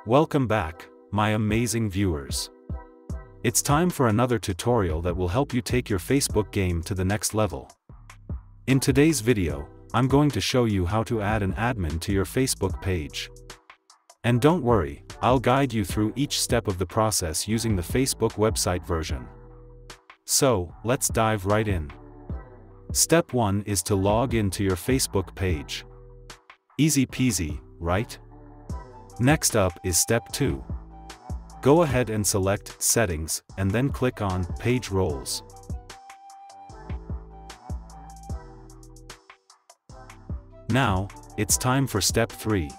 Welcome back, my amazing viewers. It's time for another tutorial that will help you take your Facebook game to the next level. In today's video, I'm going to show you how to add an admin to your Facebook page. And don't worry, I'll guide you through each step of the process using the Facebook website version. So, let's dive right in. Step 1 is to log in to your Facebook page. Easy peasy, right? Next up is step 2. Go ahead and select Settings, and then click on Page Roles. Now, it's time for step 3.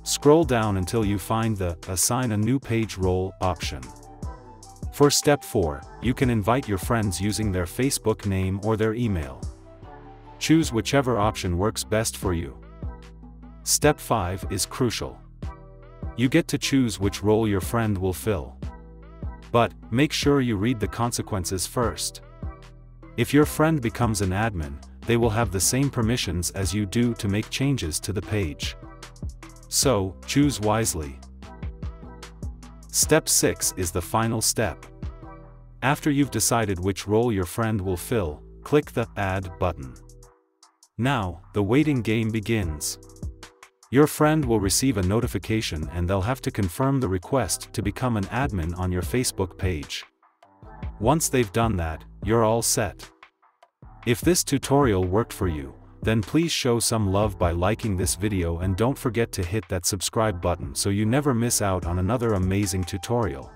Scroll down until you find the Assign a new page role option. For step 4, you can invite your friends using their Facebook name or their email. Choose whichever option works best for you. Step 5 is crucial. You get to choose which role your friend will fill. But, make sure you read the consequences first. If your friend becomes an admin, they will have the same permissions as you do to make changes to the page. So, choose wisely. Step 6 is the final step. After you've decided which role your friend will fill, click the Add button. Now, the waiting game begins. Your friend will receive a notification and they'll have to confirm the request to become an admin on your Facebook page. Once they've done that, you're all set. If this tutorial worked for you, then please show some love by liking this video and don't forget to hit that subscribe button so you never miss out on another amazing tutorial.